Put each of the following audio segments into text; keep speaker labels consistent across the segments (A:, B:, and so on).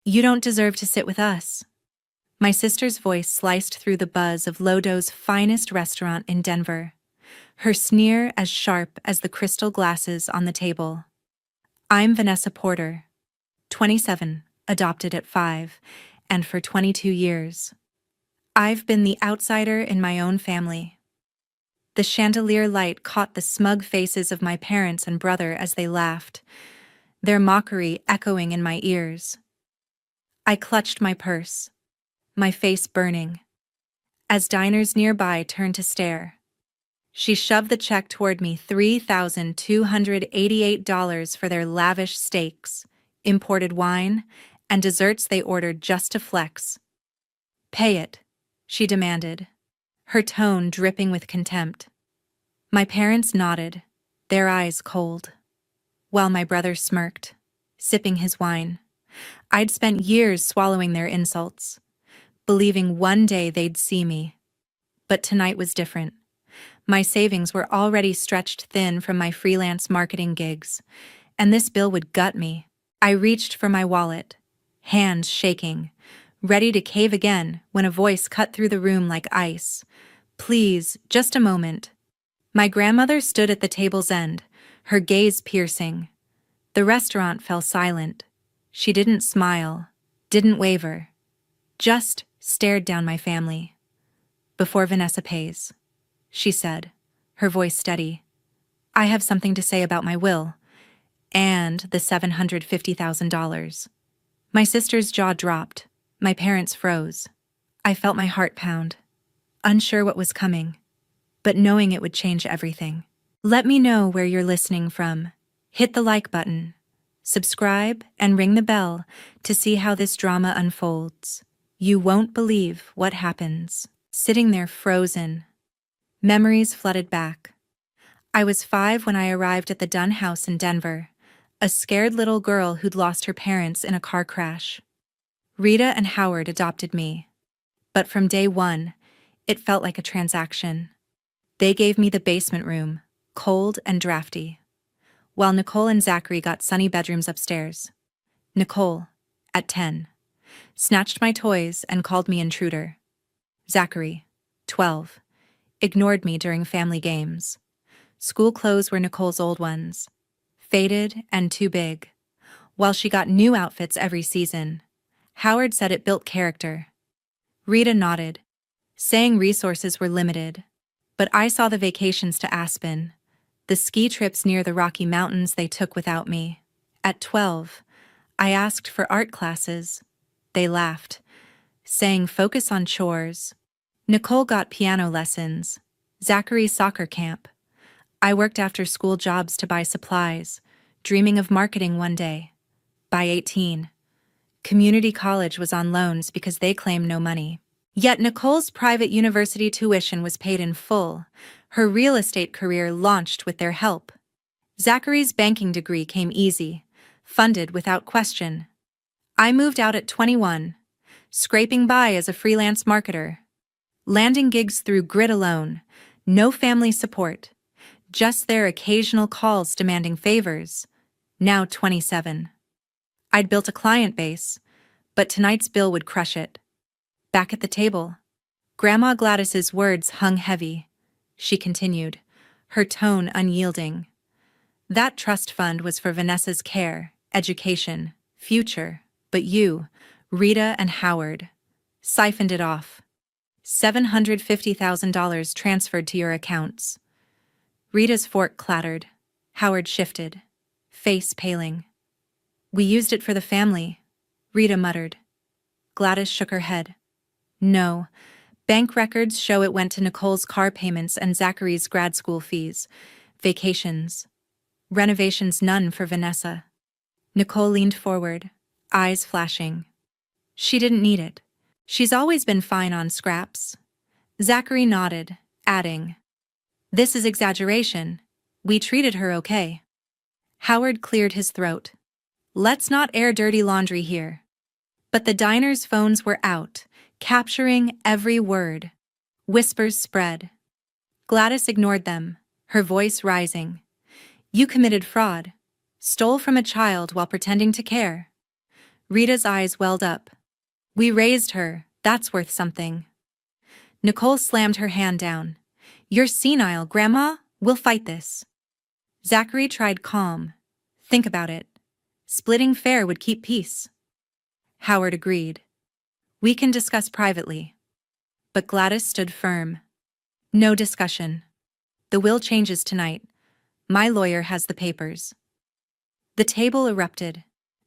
A: You don't deserve to sit with us. My sister's voice sliced through the buzz of Lodo's finest restaurant in Denver, her sneer as sharp as the crystal glasses on the table. I'm Vanessa Porter, 27, adopted at 5, and for 22 years. I've been the outsider in my own family. The chandelier light caught the smug faces of my parents and brother as they laughed, their mockery echoing in my ears. I clutched my purse, my face burning, as diners nearby turned to stare. She shoved the check toward me, $3,288 for their lavish steaks, imported wine, and desserts they ordered just to flex. Pay it, she demanded, her tone dripping with contempt. My parents nodded, their eyes cold, while my brother smirked, sipping his wine. I'd spent years swallowing their insults, believing one day they'd see me. But tonight was different. My savings were already stretched thin from my freelance marketing gigs, and this bill would gut me. I reached for my wallet, hands shaking, ready to cave again when a voice cut through the room like ice. Please, just a moment. My grandmother stood at the table's end, her gaze piercing. The restaurant fell silent. She didn't smile, didn't waver, just stared down my family. Before Vanessa pays, she said, her voice steady, I have something to say about my will and the $750,000. My sister's jaw dropped. My parents froze. I felt my heart pound, unsure what was coming, but knowing it would change everything. Let me know where you're listening from. Hit the like button, subscribe, and ring the bell to see how this drama unfolds. You won't believe what happens. Sitting there frozen, memories flooded back. I was 5 when I arrived at the Dunn house in Denver, a scared little girl who'd lost her parents in a car crash. Rita and Howard adopted me, but from day one, it felt like a transaction. They gave me the basement room, cold and drafty, while Nicole and Zachary got sunny bedrooms upstairs. Nicole, at 10, snatched my toys and called me intruder. Zachary, 12, ignored me during family games. School clothes were Nicole's old ones, faded and too big, while she got new outfits every season. Howard said it built character. Rita nodded, saying resources were limited, but I saw the vacations to Aspen, the ski trips near the Rocky Mountains they took without me. At 12, I asked for art classes. They laughed, saying focus on chores. Nicole got piano lessons, Zachary soccer camp. I worked after-school jobs to buy supplies, dreaming of marketing one day. By 18, community college was on loans because they claimed no money. Yet Nicole's private university tuition was paid in full. Her real estate career launched with their help. Zachary's banking degree came easy, funded without question. I moved out at 21, scraping by as a freelance marketer, landing gigs through grit alone, no family support, just their occasional calls demanding favors. Now 27. I'd built a client base, but tonight's bill would crush it. Back at the table, Grandma Gladys's words hung heavy. She continued, her tone unyielding. That trust fund was for Vanessa's care, education, future, but you, Rita and Howard, siphoned it off. $750,000 transferred to your accounts. Rita's fork clattered. Howard shifted, face paling. We used it for the family, Rita muttered. Gladys shook her head. No, bank records show it went to Nicole's car payments and Zachary's grad school fees, vacations, renovations, none for Vanessa. Nicole leaned forward, eyes flashing. She didn't need it. She's always been fine on scraps. Zachary nodded, adding, this is exaggeration. We treated her okay. Howard cleared his throat. Let's not air dirty laundry here. But the diner's phones were out, capturing every word. Whispers spread. Gladys ignored them, her voice rising. You committed fraud. Stole from a child while pretending to care. Rita's eyes welled up. We raised her, that's worth something. Nicole slammed her hand down. You're senile, Grandma. We'll fight this. Zachary tried calm. Think about it. Splitting fair would keep peace. Howard agreed. We can discuss privately. But Gladys stood firm. No discussion. The will changes tonight. My lawyer has the papers. The table erupted.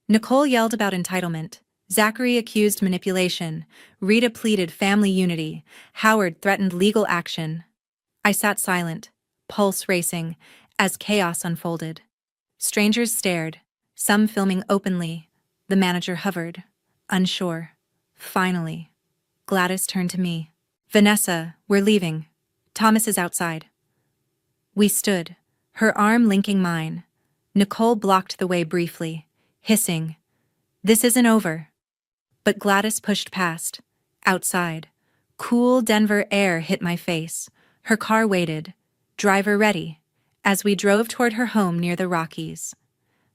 A: Nicole yelled about entitlement. Zachary accused manipulation. Rita pleaded family unity. Howard threatened legal action. I sat silent, pulse racing, as chaos unfolded. Strangers stared, some filming openly. The manager hovered, unsure. Finally, Gladys turned to me. Vanessa, we're leaving. Thomas is outside. We stood, her arm linking mine. Nicole blocked the way briefly, hissing, This isn't over. But Gladys pushed past. Outside, cool Denver air hit my face. Her car waited, driver ready, as we drove toward her home near the Rockies.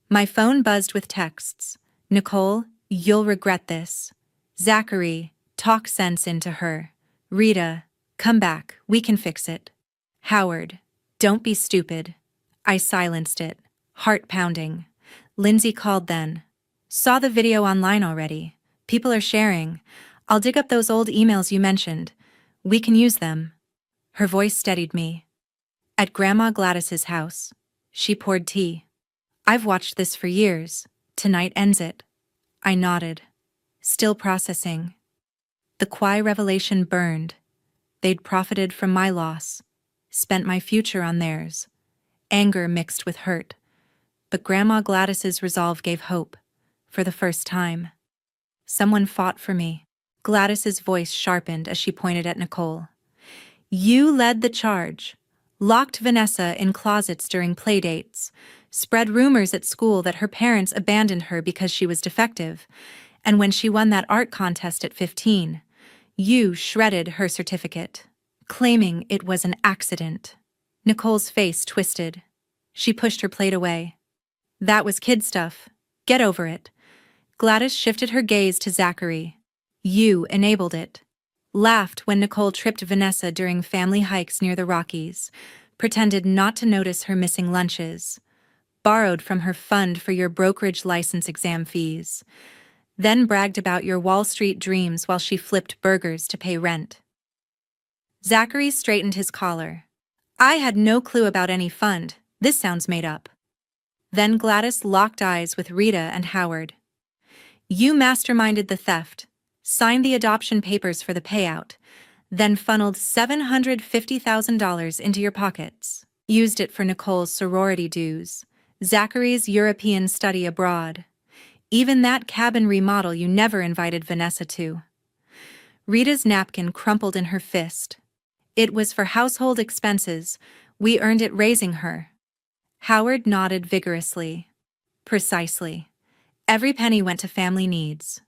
A: My phone buzzed with texts. Nicole, you'll regret this. Zachary, talk sense into her. Rita, come back, we can fix it. Howard, don't be stupid. I silenced it, heart pounding. Lindsay called then. Saw the video online already. People are sharing. I'll dig up those old emails you mentioned. We can use them. Her voice steadied me. At Grandma Gladys's house, she poured tea. I've watched this for years. Tonight ends it. I nodded, still processing. The Kwai revelation burned. They'd profited from my loss, spent my future on theirs. Anger mixed with hurt. But Grandma Gladys's resolve gave hope, for the first time. Someone fought for me. Gladys's voice sharpened as she pointed at Nicole. You led the charge. Locked Vanessa in closets during playdates. Spread rumors at school that her parents abandoned her because she was defective. And when she won that art contest at 15, you shredded her certificate, claiming it was an accident. Nicole's face twisted. She pushed her plate away. That was kid stuff. Get over it. Gladys shifted her gaze to Zachary. You enabled it. Laughed when Nicole tripped Vanessa during family hikes near the Rockies. Pretended not to notice her missing lunches. Borrowed from her fund for your brokerage license exam fees. Then bragged about your Wall Street dreams while she flipped burgers to pay rent. Zachary straightened his collar. I had no clue about any fund. This sounds made up. Then Gladys locked eyes with Rita and Howard. You masterminded the theft, signed the adoption papers for the payout, then funneled $750,000 into your pockets. Used it for Nicole's sorority dues, Zachary's European study abroad. Even that cabin remodel you never invited Vanessa to. Rita's napkin crumpled in her fist. It was for household expenses. We earned it raising her. Howard nodded vigorously. Precisely. Every penny went to family needs.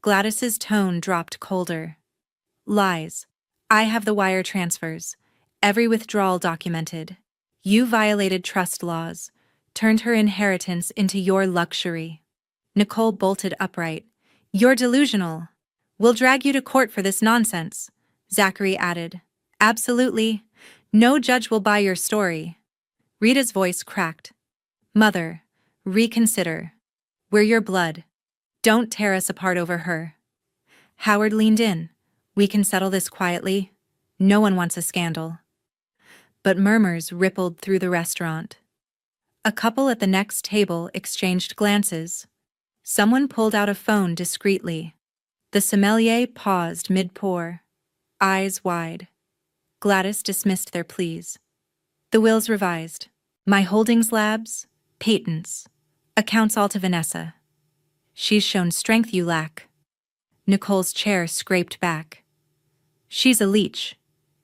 A: Gladys's tone dropped colder. Lies. I have the wire transfers. Every withdrawal documented. You violated trust laws. Turned her inheritance into your luxury. Nicole bolted upright. You're delusional. We'll drag you to court for this nonsense, Zachary added. Absolutely. No judge will buy your story. Rita's voice cracked. Mother, reconsider. We're your blood. Don't tear us apart over her. Howard leaned in. We can settle this quietly. No one wants a scandal. But murmurs rippled through the restaurant. A couple at the next table exchanged glances. Someone pulled out a phone discreetly. The sommelier paused mid-pour, eyes wide. Gladys dismissed their pleas. The wills revised. My holdings labs, patents, accounts all to Vanessa. She's shown strength you lack. Nicole's chair scraped back. She's a leech.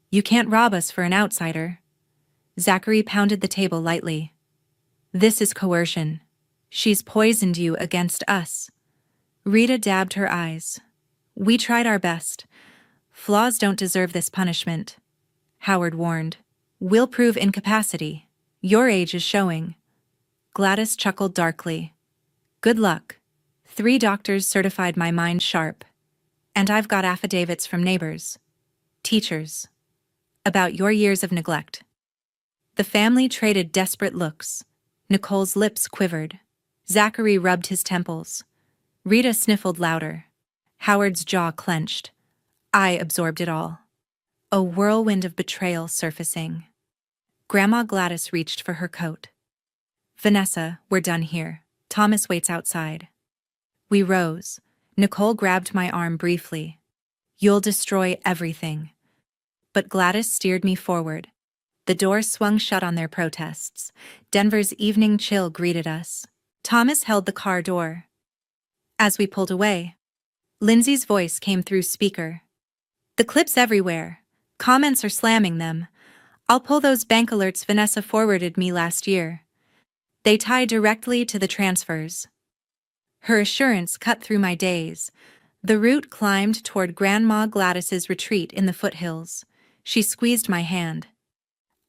A: You can't rob us for an outsider. Zachary pounded the table lightly. This is coercion. She's poisoned you against us. Rita dabbed her eyes. We tried our best. Flaws don't deserve this punishment. Howard warned. We'll prove incapacity. Your age is showing. Gladys chuckled darkly. Good luck. 3 doctors certified my mind sharp, and I've got affidavits from neighbors, teachers, about your years of neglect. The family traded desperate looks. Nicole's lips quivered. Zachary rubbed his temples. Rita sniffled louder. Howard's jaw clenched. I absorbed it all. A whirlwind of betrayal surfacing. Grandma Gladys reached for her coat. Vanessa, we're done here. Thomas waits outside. We rose. Nicole grabbed my arm briefly. You'll destroy everything. But Gladys steered me forward. The door swung shut on their protests. Denver's evening chill greeted us. Thomas held the car door. As we pulled away, Lindsay's voice came through speaker. The clips everywhere. Comments are slamming them. I'll pull those bank alerts Vanessa forwarded me last year. They tie directly to the transfers. Her assurance cut through my daze. The route climbed toward Grandma Gladys's retreat in the foothills. She squeezed my hand.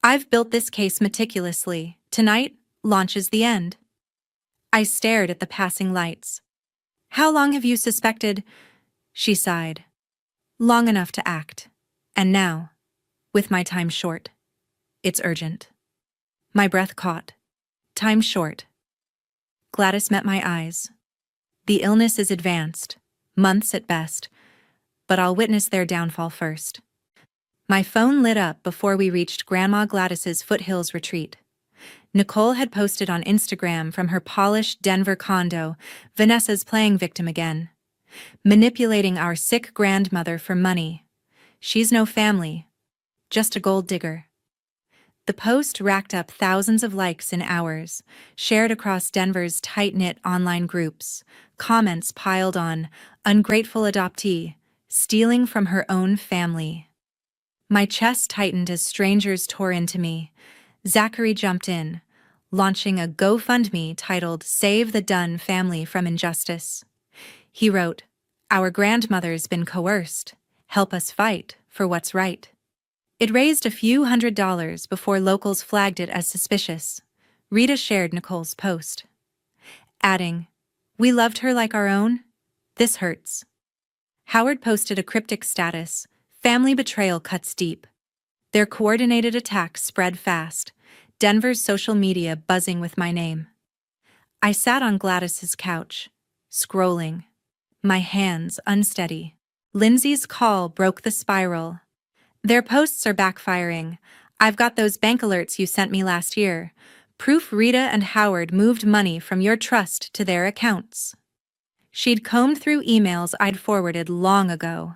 A: I've built this case meticulously. Tonight launches the end. I stared at the passing lights. How long have you suspected? She sighed. Long enough to act. And now, with my time short, it's urgent. My breath caught. Time short. Gladys met my eyes. The illness is advanced, months at best, but I'll witness their downfall first. My phone lit up before we reached Grandma Gladys's foothills retreat. Nicole had posted on Instagram from her polished Denver condo, Vanessa's playing victim again. Manipulating our sick grandmother for money. She's no family, just a gold digger. The post racked up thousands of likes in hours, shared across Denver's tight-knit online groups, comments piled on, ungrateful adoptee, stealing from her own family. My chest tightened as strangers tore into me. Zachary jumped in, launching a GoFundMe titled Save the Dunn Family from Injustice. He wrote, "Our grandmother's been coerced. Help us fight for what's right." It raised a few $100s before locals flagged it as suspicious. Rita shared Nicole's post, adding, "We loved her like our own. This hurts." Howard posted a cryptic status, "Family betrayal cuts deep." Their coordinated attacks spread fast, Denver's social media buzzing with my name. I sat on Gladys's couch, scrolling, my hands unsteady. Lindsay's call broke the spiral. "Their posts are backfiring. I've got those bank alerts you sent me last year. Proof Rita and Howard moved money from your trust to their accounts." She'd combed through emails I'd forwarded long ago.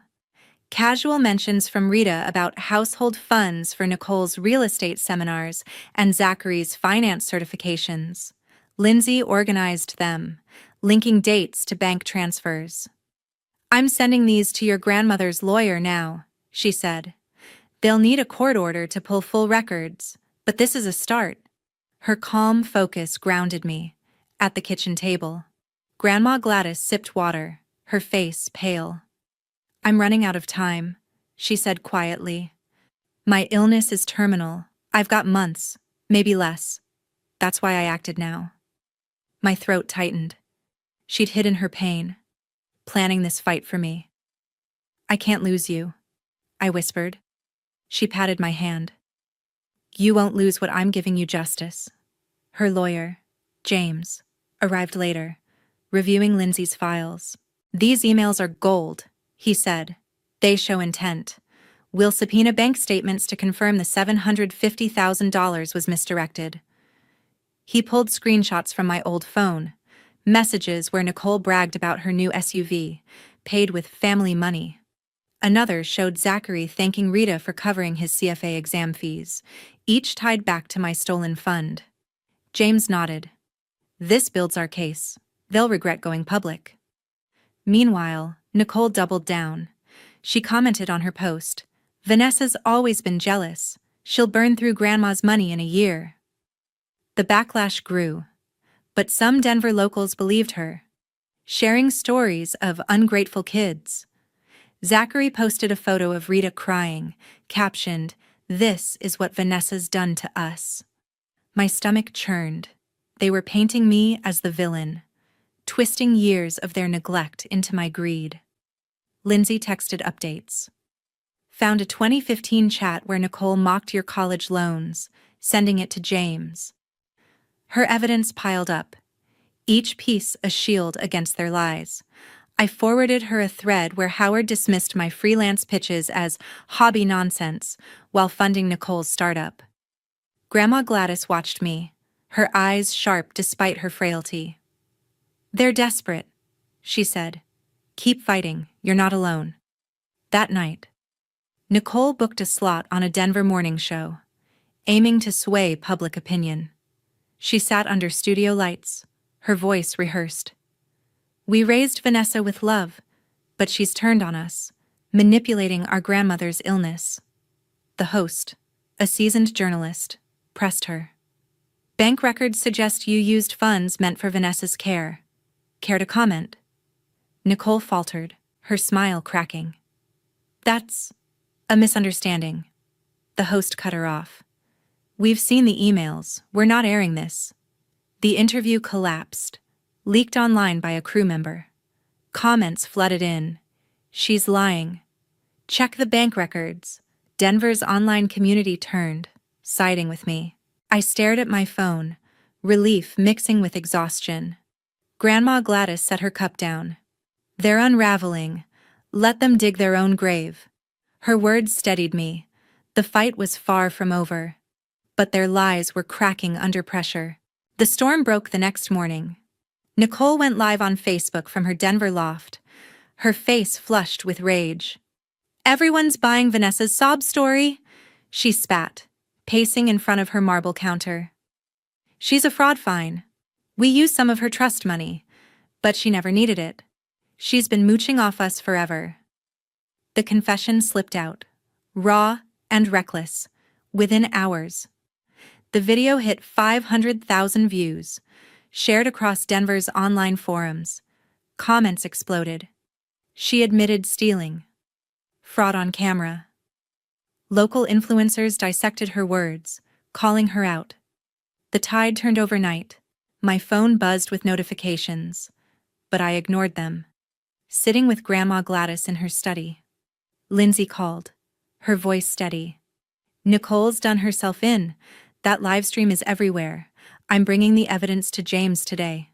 A: Casual mentions from Rita about household funds for Nicole's real estate seminars and Zachary's finance certifications. Lindsay organized them, linking dates to bank transfers. "I'm sending these to your grandmother's lawyer now," she said. "They'll need a court order to pull full records, but this is a start." Her calm focus grounded me. At the kitchen table, Grandma Gladys sipped water, her face pale. "I'm running out of time," she said quietly. "My illness is terminal. I've got months, maybe less. That's why I acted now." My throat tightened. She'd hidden her pain, planning this fight for me. "I can't lose you," I whispered. She patted my hand. "You won't lose what I'm giving you justice." Her lawyer, James, arrived later, reviewing Lindsay's files. "These emails are gold," he said. "They show intent. We'll subpoena bank statements to confirm the $750,000 was misdirected." He pulled screenshots from my old phone, messages where Nicole bragged about her new SUV, paid with family money. Another showed Zachary thanking Rita for covering his CFA exam fees, each tied back to my stolen fund. James nodded. "This builds our case. They'll regret going public." Meanwhile, Nicole doubled down. She commented on her post, "Vanessa's always been jealous. She'll burn through Grandma's money in a year." The backlash grew, but some Denver locals believed her, sharing stories of ungrateful kids. Zachary posted a photo of Rita crying, captioned, "This is what Vanessa's done to us." My stomach churned. They were painting me as the villain. twisting years of their neglect into my greed. Lindsay texted updates. Found a 2015 chat where Nicole mocked your college loans, sending it to James. Her evidence piled up, each piece a shield against their lies. I forwarded her a thread where Howard dismissed my freelance pitches as hobby nonsense while funding Nicole's startup. Grandma Gladys watched me, her eyes sharp despite her frailty. "They're desperate," she said. "Keep fighting, you're not alone." That night, Nicole booked a slot on a Denver morning show, aiming to sway public opinion. She sat under studio lights, her voice rehearsed. "We raised Vanessa with love, but she's turned on us, manipulating our grandmother's illness." The host, a seasoned journalist, pressed her. "Bank records suggest you used funds meant for Vanessa's care. Care to comment?" Nicole faltered, her smile cracking. "That's a misunderstanding." The host cut her off. "We've seen the emails, we're not airing this." The interview collapsed, leaked online by a crew member. Comments flooded in. "She's lying. Check the bank records." Denver's online community turned, siding with me. I stared at my phone, relief mixing with exhaustion. Grandma Gladys set her cup down. "They're unraveling. Let them dig their own grave." Her words steadied me. The fight was far from over. But their lies were cracking under pressure. The storm broke the next morning. Nicole went live on Facebook from her Denver loft, her face flushed with rage. "Everyone's buying Vanessa's sob story," she spat, pacing in front of her marble counter. "She's a fraud, fine. We used some of her trust money, but she never needed it. She's been mooching off us forever." The confession slipped out, raw and reckless, within hours. The video hit 500,000 views, shared across Denver's online forums. Comments exploded. She admitted stealing. Fraud on camera. Local influencers dissected her words, calling her out. The tide turned overnight. My phone buzzed with notifications, but I ignored them. Sitting with Grandma Gladys in her study, Lindsay called, her voice steady. "Nicole's done herself in. That livestream is everywhere. I'm bringing the evidence to James today."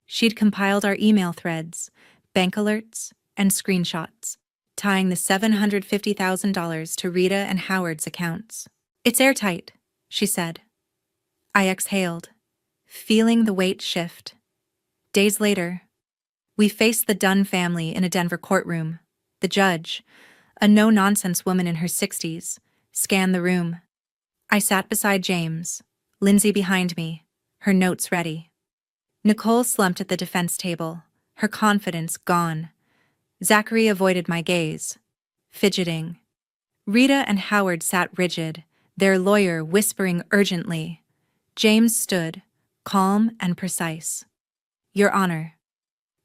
A: She'd compiled our email threads, bank alerts, and screenshots, tying the $750,000 to Rita and Howard's accounts. "It's airtight," she said. I exhaled, feeling the weight shift. Days later, we faced the Dunn family in a Denver courtroom. The judge, a no-nonsense woman in her 60s, scanned the room. I sat beside James, Lindsay behind me, her notes ready. Nicole slumped at the defense table, her confidence gone. Zachary avoided my gaze, fidgeting. Rita and Howard sat rigid, their lawyer whispering urgently. James stood, calm and precise. "Your Honor,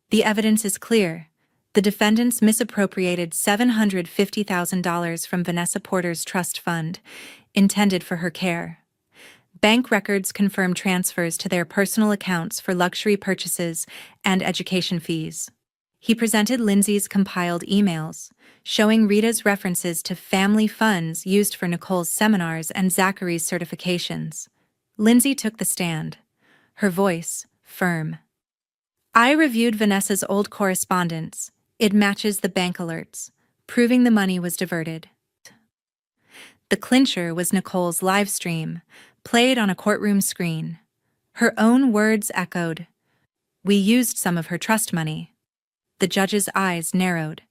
A: the evidence is clear. The defendants misappropriated $750,000 from Vanessa Porter's trust fund, intended for her care. Bank records confirm transfers to their personal accounts for luxury purchases and education fees." He presented Lindsay's compiled emails, showing Rita's references to family funds used for Nicole's seminars and Zachary's certifications. Lindsay took the stand, her voice firm. "I reviewed Vanessa's old correspondence. It matches the bank alerts, proving the money was diverted." The clincher was Nicole's live stream, played on a courtroom screen. Her own words echoed. "We used some of her trust money." The judge's eyes narrowed.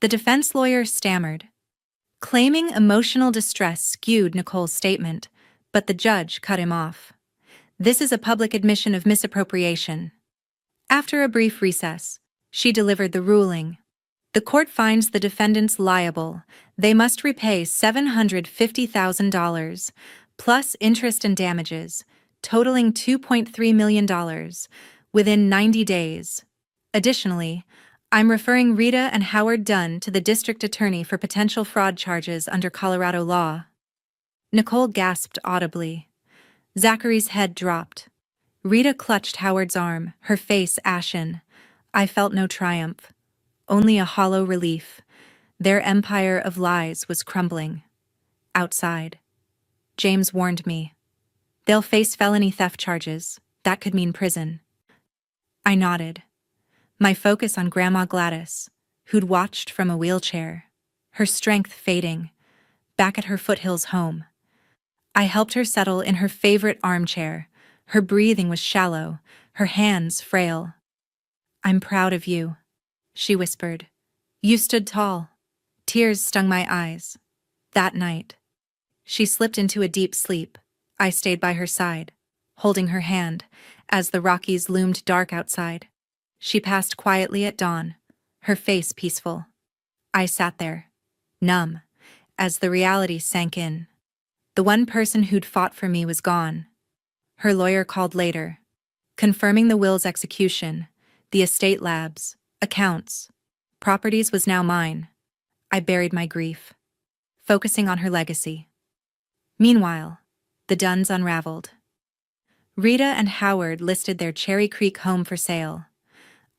A: The defense lawyer stammered. Claiming emotional distress skewed Nicole's statement, but the judge cut him off. "This is a public admission of misappropriation." After a brief recess, she delivered the ruling. "The court finds the defendants liable. They must repay $750,000, plus interest and damages, totaling $2.3 million, within 90 days. Additionally, I'm referring Rita and Howard Dunn to the district attorney for potential fraud charges under Colorado law." Nicole gasped audibly. Zachary's head dropped. Rita clutched Howard's arm, her face ashen. I felt no triumph, only a hollow relief. Their empire of lies was crumbling. Outside, James warned me. They'll face felony theft charges. That could mean prison. I nodded, my focus on Grandma Gladys, who'd watched from a wheelchair, her strength fading, back at her foothills home. I helped her settle in her favorite armchair. Her breathing was shallow, her hands frail. "I'm proud of you," she whispered. "You stood tall." Tears stung my eyes. That night, she slipped into a deep sleep. I stayed by her side, holding her hand, as the Rockies loomed dark outside. She passed quietly at dawn, her face peaceful. I sat there, numb, as the reality sank in. The one person who'd fought for me was gone. Her lawyer called later, confirming the will's execution, the estate labs, accounts, properties was now mine. I buried my grief, focusing on her legacy. Meanwhile, the Dunns unraveled. Rita and Howard listed their Cherry Creek home for sale.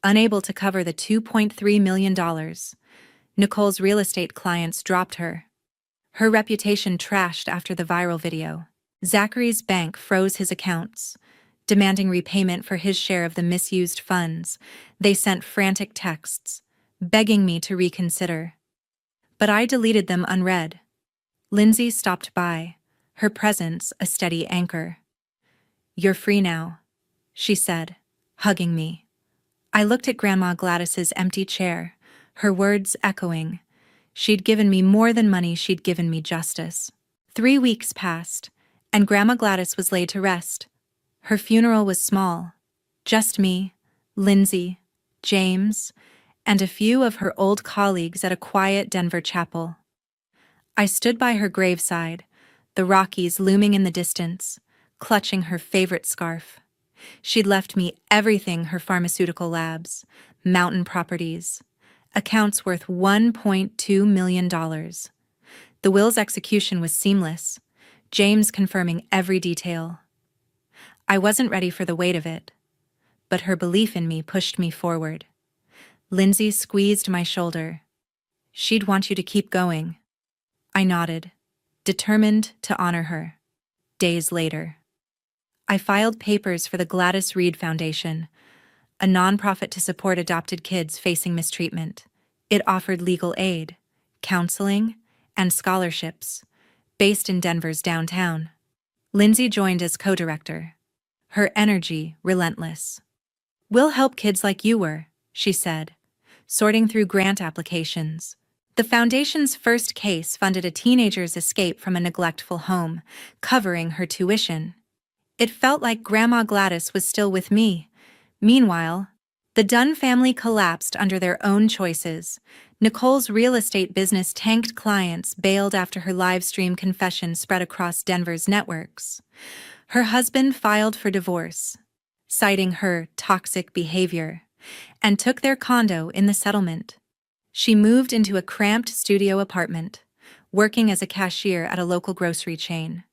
A: Unable to cover the $2.3 million, Nicole's real estate clients dropped her. Her reputation trashed after the viral video. Zachary's bank froze his accounts, demanding repayment for his share of the misused funds. They sent frantic texts, begging me to reconsider. But I deleted them unread. Lindsay stopped by, her presence a steady anchor. "You're free now," she said, hugging me. I looked at Grandma Gladys's empty chair, her words echoing. She'd given me more than money, she'd given me justice. 3 weeks passed, and Grandma Gladys was laid to rest. Her funeral was small. Just me, Lindsay, James, and a few of her old colleagues at a quiet Denver chapel. I stood by her graveside, the Rockies looming in the distance, clutching her favorite scarf. She'd left me everything: her pharmaceutical labs, mountain properties, accounts worth $1.2 million. The will's execution was seamless, James confirming every detail. I wasn't ready for the weight of it, but her belief in me pushed me forward. Lindsay squeezed my shoulder. "She'd want you to keep going." I nodded, determined to honor her. Days later, I filed papers for the Gladys Reed Foundation, a nonprofit to support adopted kids facing mistreatment. It offered legal aid, counseling, and scholarships, based in Denver's downtown. Lindsay joined as co-director, her energy relentless. "We'll help kids like you were," she said, sorting through grant applications. The foundation's first case funded a teenager's escape from a neglectful home, covering her tuition. It felt like Grandma Gladys was still with me. Meanwhile, the Dunn family collapsed under their own choices. Nicole's real estate business tanked, clients bailed after her live stream confession spread across Denver's networks. Her husband filed for divorce, citing her toxic behavior, and took their condo in the settlement. She moved into a cramped studio apartment, working as a cashier at a local grocery chain.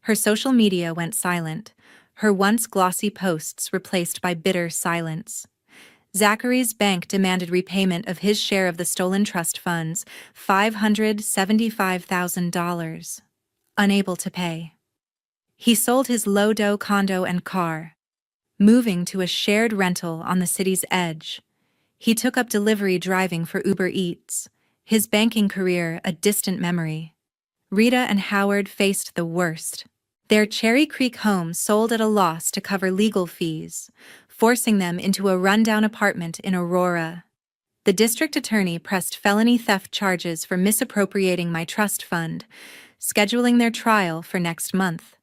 A: Her social media went silent, her once glossy posts replaced by bitter silence. Zachary's bank demanded repayment of his share of the stolen trust funds, $575,000. Unable to pay, he sold his low-dough condo and car, moving to a shared rental on the city's edge. He took up delivery driving for Uber Eats, his banking career a distant memory. Rita and Howard faced the worst. Their Cherry Creek home sold at a loss to cover legal fees, forcing them into a rundown apartment in Aurora. The district attorney pressed felony theft charges for misappropriating my trust fund, scheduling their trial for next month.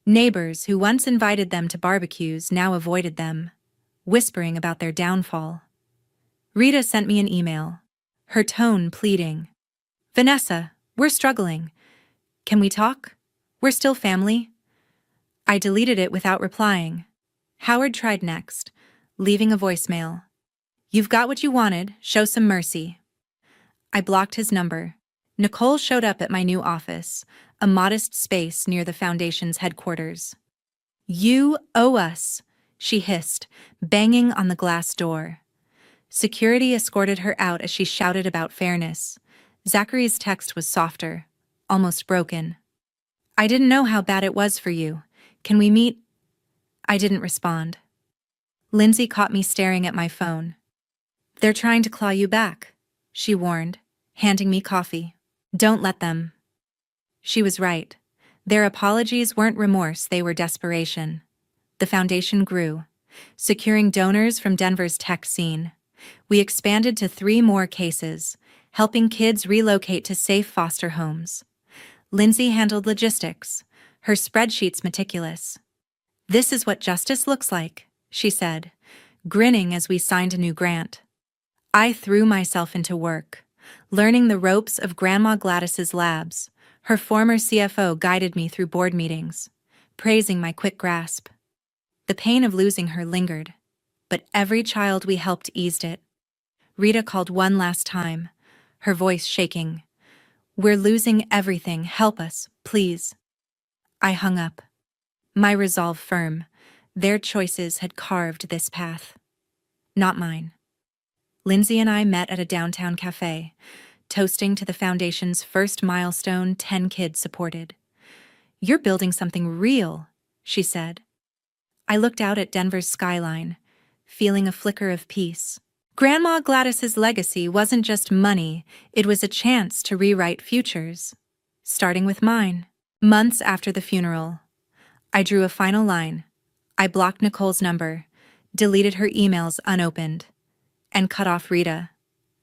A: Neighbors who once invited them to barbecues now avoided them, whispering about their downfall. Rita sent me an email, her tone pleading. "Vanessa, we're struggling. Can we talk? We're still family." I deleted it without replying. Howard tried next, leaving a voicemail. "You've got what you wanted, show some mercy." I blocked his number. Nicole showed up at my new office, a modest space near the foundation's headquarters. "You owe us," she hissed, banging on the glass door. Security escorted her out as she shouted about fairness. Zachary's text was softer, almost broken. I didn't know how bad it was for you. Can we meet? I didn't respond. Lindsay caught me staring at my phone. They're trying to claw you back, she warned, handing me coffee. Don't let them. She was right. Their apologies weren't remorse, they were desperation. The foundation grew, securing donors from Denver's tech scene. We expanded to 3 more cases, helping kids relocate to safe foster homes. Lindsay handled logistics, her spreadsheets meticulous. This is what justice looks like, she said, grinning as we signed a new grant. I threw myself into work, learning the ropes of Grandma Gladys's labs. Her former CFO guided me through board meetings, praising my quick grasp. The pain of losing her lingered, but every child we helped eased it. Rita called one last time, her voice shaking. We're losing everything, help us, please. I hung up, my resolve firm. Their choices had carved this path. Not mine. Lindsay and I met at a downtown cafe, toasting to the foundation's first milestone 10 kids supported. You're building something real, she said. I looked out at Denver's skyline, feeling a flicker of peace. Grandma Gladys's legacy wasn't just money, it was a chance to rewrite futures. Starting with mine. Months after the funeral, I drew a final line. I blocked Nicole's number, deleted her emails unopened, and cut off Rita,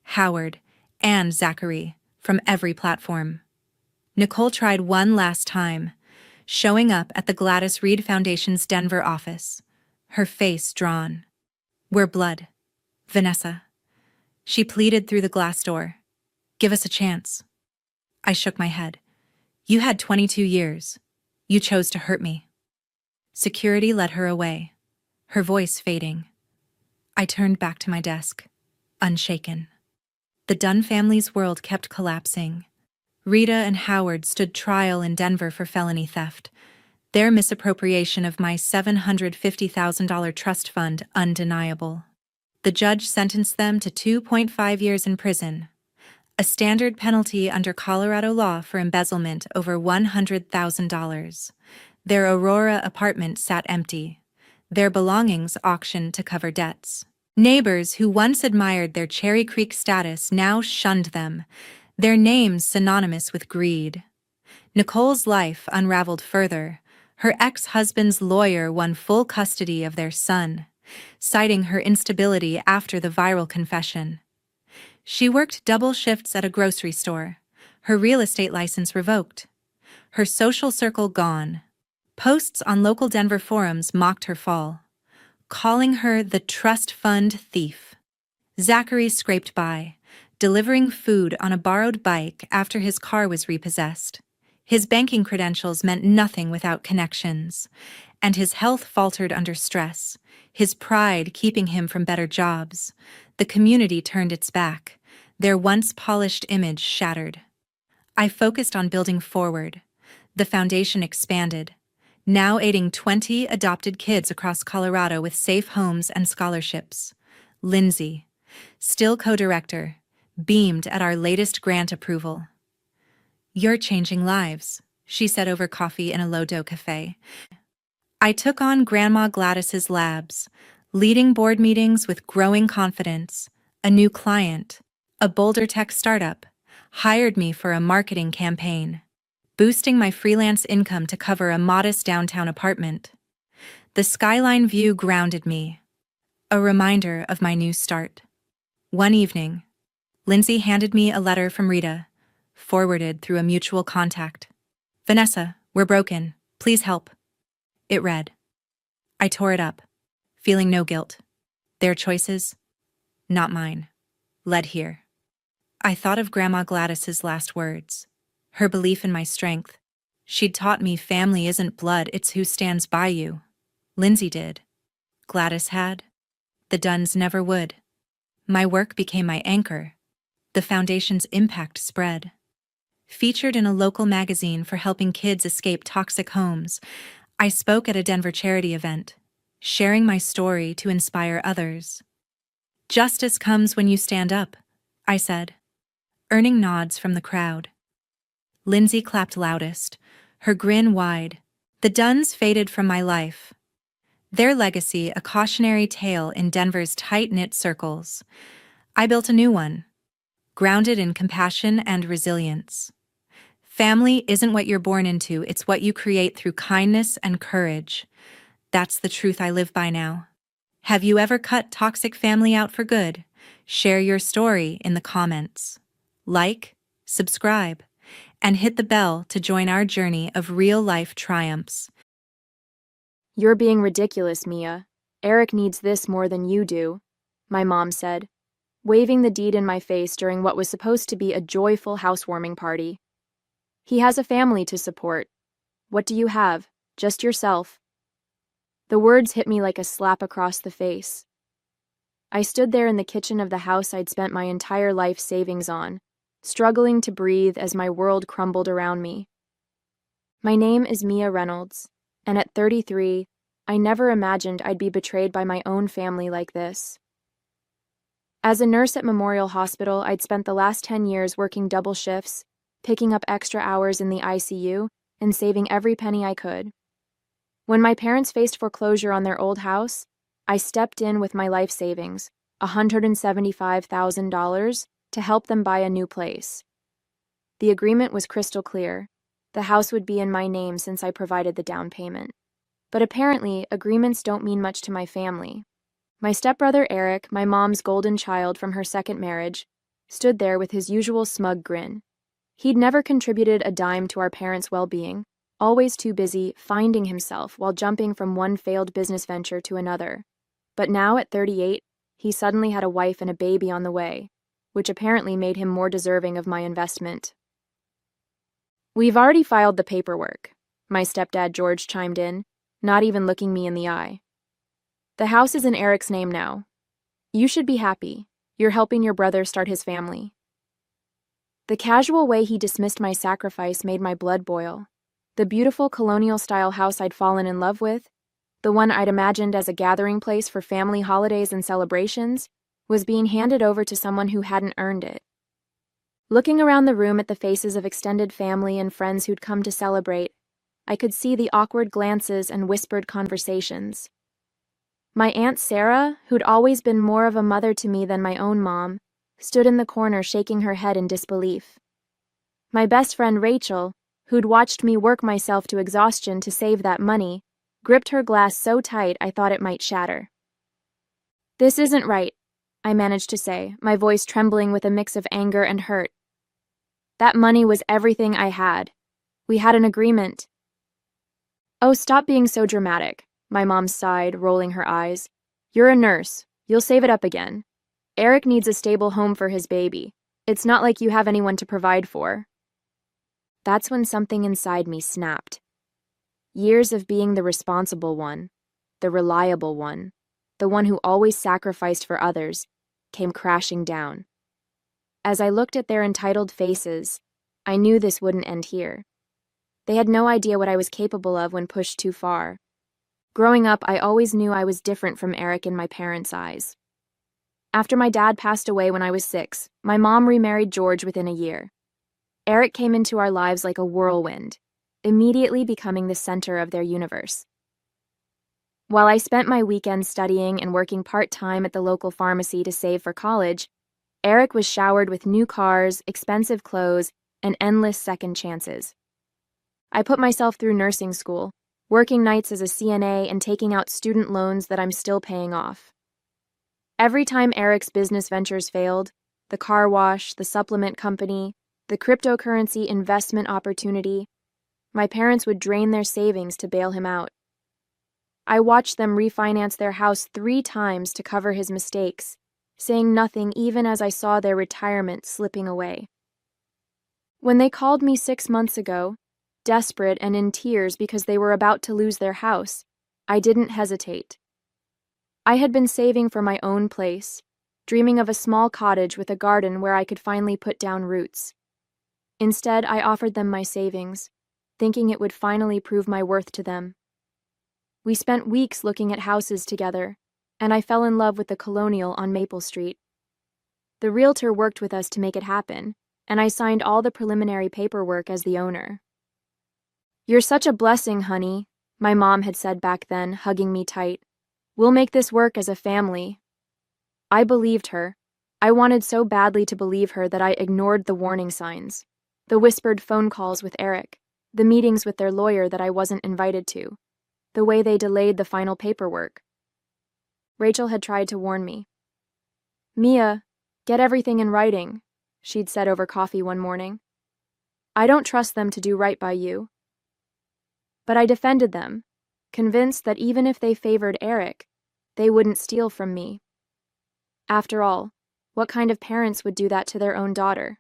A: Howard, and Zachary from every platform. Nicole tried one last time, showing up at the Gladys Reed Foundation's Denver office, her face drawn. We're blood. Vanessa. She pleaded through the glass door. Give us a chance. I shook my head. You had 22 years. You chose to hurt me. Security led her away, her voice fading. I turned back to my desk, unshaken. The Dunn family's world kept collapsing. Rita and Howard stood trial in Denver for felony theft, their misappropriation of my $750,000 trust fund undeniable. The judge sentenced them to 2.5 years in prison, a standard penalty under Colorado law for embezzlement over $100,000. Their Aurora apartment sat empty, their belongings auctioned to cover debts. Neighbors who once admired their Cherry Creek status now shunned them, their names synonymous with greed. Nicole's life unraveled further. Her ex-husband's lawyer won full custody of their son, citing her instability after the viral confession. She worked double shifts at a grocery store, her real estate license revoked, her social circle gone. Posts on local Denver forums mocked her fall, calling her the trust fund thief. Zachary scraped by, delivering food on a borrowed bike after his car was repossessed. His banking credentials meant nothing without connections, and his health faltered under stress, his pride keeping him from better jobs. The community turned its back, their once polished image shattered. I focused on building forward. The foundation expanded, now aiding 20 adopted kids across Colorado with safe homes and scholarships. Lindsay, still co-director, beamed at our latest grant approval. You're changing lives, she said over coffee in a low-dough cafe. I took on Grandma Gladys's labs, leading board meetings with growing confidence. A new client, a Boulder tech startup, hired me for a marketing campaign, boosting my freelance income to cover a modest downtown apartment. The skyline view grounded me, a reminder of my new start. One evening, Lindsay handed me a letter from Rita, forwarded through a mutual contact. Vanessa, we're broken. Please help. It read. I tore it up, feeling no guilt. Their choices, not mine, led here. I thought of Grandma Gladys's last words, her belief in my strength. She'd taught me family isn't blood, it's who stands by you. Lindsay did. Gladys had. The Dunns never would. My work became my anchor. The foundation's impact spread. Featured in a local magazine for helping kids escape toxic homes, I spoke at a Denver charity event, sharing my story to inspire others. Justice comes when you stand up, I said, earning nods from the crowd. Lindsay clapped loudest, her grin wide. The Dunns faded from my life, their legacy a cautionary tale in Denver's tight-knit circles. I built a new one, grounded in compassion and resilience. Family isn't what you're born into, it's what you create through kindness and courage. That's the truth I live by now. Have you ever cut toxic family out for good? Share your story in the comments. Like, subscribe, and hit the bell to join our journey of real-life triumphs.
B: "You're being ridiculous, Mia. Eric needs this more than you do," my mom said, waving the deed in my face during what was supposed to be a joyful housewarming party. "He has a family to support. What do you have? Just yourself." The words hit me like a slap across the face. I stood there in the kitchen of the house I'd spent my entire life savings on, struggling to breathe as my world crumbled around me. My name is Mia Reynolds, and at 33, I never imagined I'd be betrayed by my own family like this. As a nurse at Memorial Hospital, I'd spent the last 10 years working double shifts, picking up extra hours in the ICU, and saving every penny I could. When my parents faced foreclosure on their old house, I stepped in with my life savings, $175,000, to help them buy a new place. The agreement was crystal clear. The house would be in my name since I provided the down payment. But apparently, agreements don't mean much to my family. My stepbrother Eric, my mom's golden child from her second marriage, stood there with his usual smug grin. He'd never contributed a dime to our parents' well-being, always too busy finding himself while jumping from one failed business venture to another. But now, at 38, he suddenly had a wife and a baby on the way, which apparently made him more deserving of my investment. "We've already filed the paperwork," my stepdad George chimed in, not even looking me in the eye. "The house is in Eric's name now. You should be happy. You're helping your brother start his family." The casual way he dismissed my sacrifice made my blood boil. The beautiful colonial-style house I'd fallen in love with, the one I'd imagined as a gathering place for family holidays and celebrations, was being handed over to someone who hadn't earned it. Looking around the room at the faces of extended family and friends who'd come to celebrate, I could see the awkward glances and whispered conversations. My Aunt Sarah, who'd always been more of a mother to me than my own mom, stood in the corner shaking her head in disbelief. My best friend Rachel, who'd watched me work myself to exhaustion to save that money, gripped her glass so tight I thought it might shatter. "This isn't right," I managed to say, my voice trembling with a mix of anger and hurt. "That money was everything I had. We had an agreement." "Oh, stop being so dramatic," my mom sighed, rolling her eyes. "You're a nurse. You'll save it up again. Eric needs a stable home for his baby. It's not like you have anyone to provide for." That's when something inside me snapped. Years of being the responsible one, the reliable one, the one who always sacrificed for others, came crashing down. As I looked at their entitled faces, I knew this wouldn't end here. They had no idea what I was capable of when pushed too far. Growing up, I always knew I was different from Eric in my parents' eyes. After my dad passed away when I was 6, my mom remarried George within a year. Eric came into our lives like a whirlwind, immediately becoming the center of their universe. While I spent my weekends studying and working part-time at the local pharmacy to save for college, Eric was showered with new cars, expensive clothes, and endless second chances. I put myself through nursing school, working nights as a CNA and taking out student loans that I'm still paying off. Every time Eric's business ventures failed, the car wash, the supplement company, the cryptocurrency investment opportunity, my parents would drain their savings to bail him out. I watched them refinance their house 3 times to cover his mistakes, saying nothing even as I saw their retirement slipping away. When they called me 6 months ago, desperate and in tears because they were about to lose their house, I didn't hesitate. I had been saving for my own place, dreaming of a small cottage with a garden where I could finally put down roots. Instead, I offered them my savings, thinking it would finally prove my worth to them. We spent weeks looking at houses together, and I fell in love with the Colonial on Maple Street. The realtor worked with us to make it happen, and I signed all the preliminary paperwork as the owner. "You're such a blessing, honey," my mom had said back then, hugging me tight. "We'll make this work as a family." I believed her. I wanted so badly to believe her that I ignored the warning signs, the whispered phone calls with Eric, the meetings with their lawyer that I wasn't invited to, the way they delayed the final paperwork. Rachel had tried to warn me. "Mia, get everything in writing," she'd said over coffee one morning. "I don't trust them to do right by you." But I defended them, convinced that even if they favored Eric, they wouldn't steal from me. After all, what kind of parents would do that to their own daughter?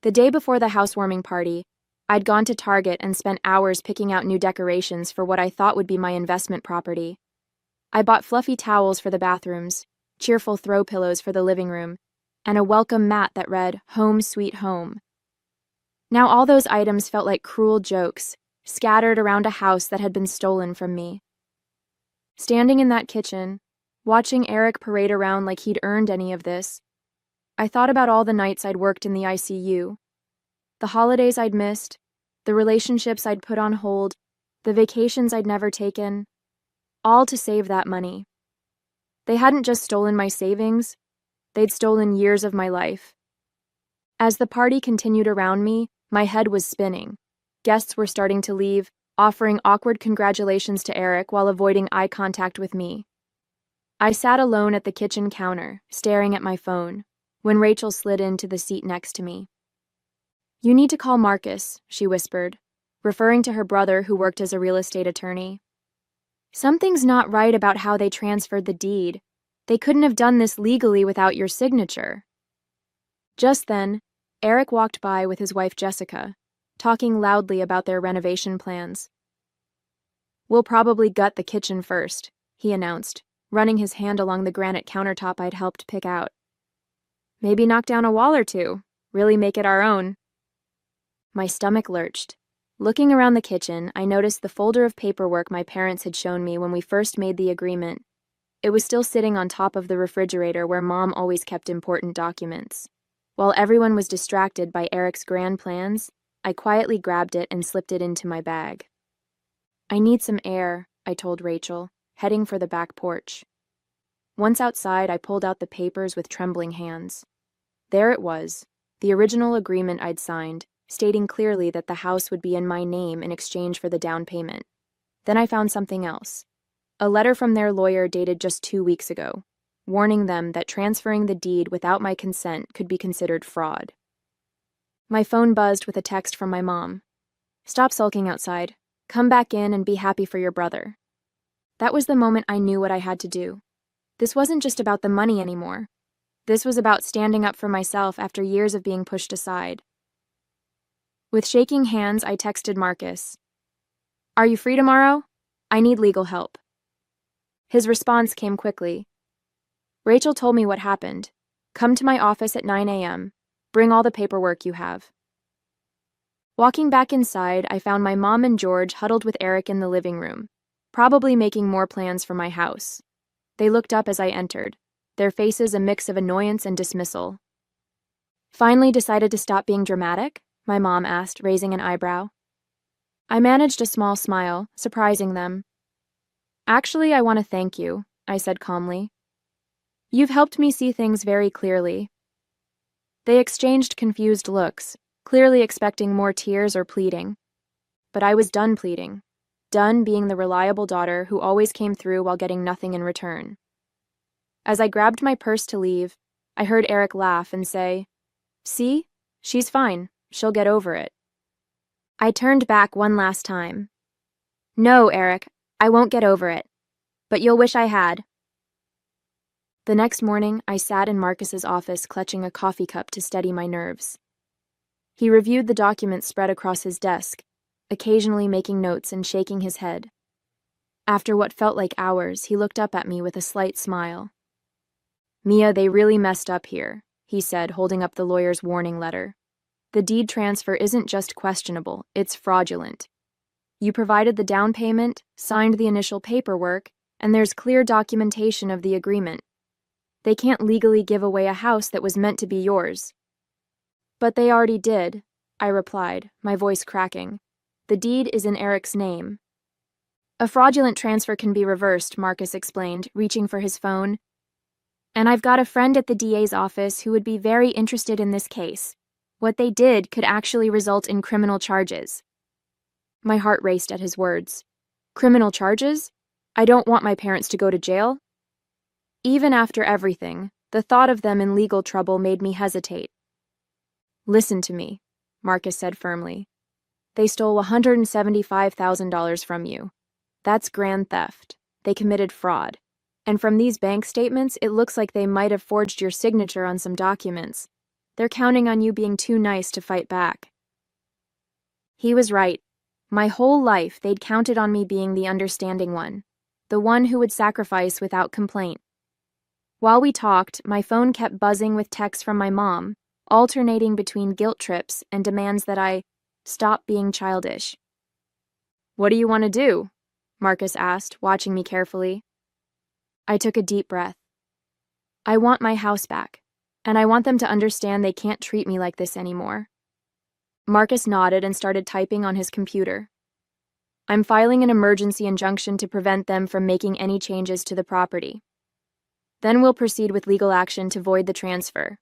B: The day before the housewarming party, I'd gone to Target and spent hours picking out new decorations for what I thought would be my investment property. I bought fluffy towels for the bathrooms, cheerful throw pillows for the living room, and a welcome mat that read, "Home Sweet Home." Now all those items felt like cruel jokes, scattered around a house that had been stolen from me. Standing in that kitchen, watching Eric parade around like he'd earned any of this, I thought about all the nights I'd worked in the ICU, the holidays I'd missed, the relationships I'd put on hold, the vacations I'd never taken, all to save that money. They hadn't just stolen my savings, they'd stolen years of my life. As the party continued around me, my head was spinning. Guests were starting to leave, offering awkward congratulations to Eric while avoiding eye contact with me. I sat alone at the kitchen counter, staring at my phone, when Rachel slid into the seat next to me. "You need to call Marcus," she whispered, referring to her brother who worked as a real estate attorney. "Something's not right about how they transferred the deed. They couldn't have done this legally without your signature." Just then, Eric walked by with his wife Jessica, talking loudly about their renovation plans. "We'll probably gut the kitchen first," he announced, running his hand along the granite countertop I'd helped pick out. "Maybe knock down a wall or two, really make it our own." My stomach lurched. Looking around the kitchen, I noticed the folder of paperwork my parents had shown me when we first made the agreement. It was still sitting on top of the refrigerator where Mom always kept important documents. While everyone was distracted by Eric's grand plans, I quietly grabbed it and slipped it into my bag. "I need some air," I told Rachel, heading for the back porch. Once outside, I pulled out the papers with trembling hands. There it was, the original agreement I'd signed, stating clearly that the house would be in my name in exchange for the down payment. Then I found something else. A letter from their lawyer dated just 2 weeks ago, warning them that transferring the deed without my consent could be considered fraud. My phone buzzed with a text from my mom. "Stop sulking outside. Come back in and be happy for your brother." That was the moment I knew what I had to do. This wasn't just about the money anymore. This was about standing up for myself after years of being pushed aside. With shaking hands, I texted Marcus. "Are you free tomorrow? I need legal help." His response came quickly. "Rachel told me what happened. Come to my office at 9 a.m. Bring all the paperwork you have." Walking back inside, I found my mom and George huddled with Eric in the living room, probably making more plans for my house. They looked up as I entered, their faces a mix of annoyance and dismissal. "Finally decided to stop being dramatic?" my mom asked, raising an eyebrow. I managed a small smile, surprising them. "Actually, I want to thank you," I said calmly. "You've helped me see things very clearly." They exchanged confused looks, clearly expecting more tears or pleading. But I was done pleading, done being the reliable daughter who always came through while getting nothing in return. As I grabbed my purse to leave, I heard Eric laugh and say, "See? She's fine. She'll get over it." I turned back one last time. "No, Eric, I won't get over it. But you'll wish I had." The next morning, I sat in Marcus's office clutching a coffee cup to steady my nerves. He reviewed the documents spread across his desk, occasionally making notes and shaking his head. After what felt like hours, he looked up at me with a slight smile. "Mia, they really messed up here," he said, holding up the lawyer's warning letter. "The deed transfer isn't just questionable, it's fraudulent. You provided the down payment, signed the initial paperwork, and there's clear documentation of the agreement. They can't legally give away a house that was meant to be yours. But they already did, I replied, my voice cracking. The deed is in Eric's name. A fraudulent transfer can be reversed, Marcus explained, reaching for his phone. And I've got a friend at the DA's office who would be very interested in this case. What they did could actually result in criminal charges. My heart raced at his words. Criminal charges? I don't want my parents to go to jail. Even after everything, the thought of them in legal trouble made me hesitate. Listen to me, Marcus said firmly. They stole $175,000 from you. That's grand theft. They committed fraud. And from these bank statements, it looks like they might have forged your signature on some documents. They're counting on you being too nice to fight back. He was right. My whole life, they'd counted on me being the understanding one, the one who would sacrifice without complaint. While we talked, my phone kept buzzing with texts from my mom, alternating between guilt trips and demands that I stop being childish. What do you want to do? Marcus asked, watching me carefully. I took a deep breath. I want my house back, and I want them to understand they can't treat me like this anymore. Marcus nodded and started typing on his computer. I'm filing an emergency injunction to prevent them from making any changes to the property. Then we'll proceed with legal action to void the transfer.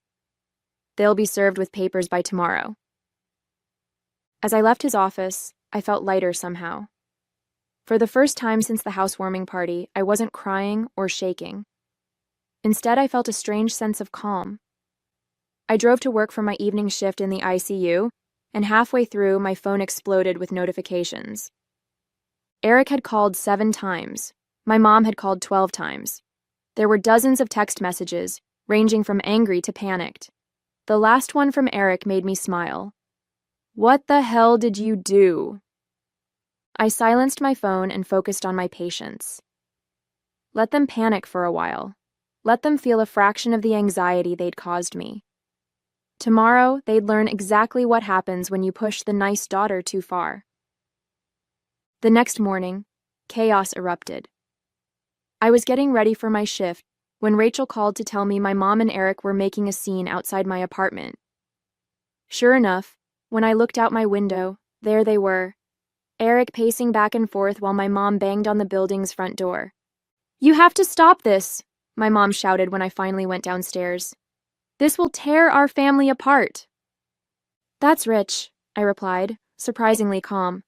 B: They'll be served with papers by tomorrow. As I left his office, I felt lighter somehow. For the first time since the housewarming party, I wasn't crying or shaking. Instead, I felt a strange sense of calm. I drove to work for my evening shift in the ICU, and halfway through, my phone exploded with notifications. Eric had called 7 times. My mom had called 12 times. There were dozens of text messages, ranging from angry to panicked. The last one from Eric made me smile. What the hell did you do? I silenced my phone and focused on my patients. Let them panic for a while. Let them feel a fraction of the anxiety they'd caused me. Tomorrow, they'd learn exactly what happens when you push the nice daughter too far. The next morning, chaos erupted. I was getting ready for my shift when Rachel called to tell me my mom and Eric were making a scene outside my apartment. Sure enough, when I looked out my window, there they were, Eric pacing back and forth while my mom banged on the building's front door. You have to stop this, my mom shouted when I finally went downstairs. This will tear our family apart. That's rich, I replied, surprisingly calm.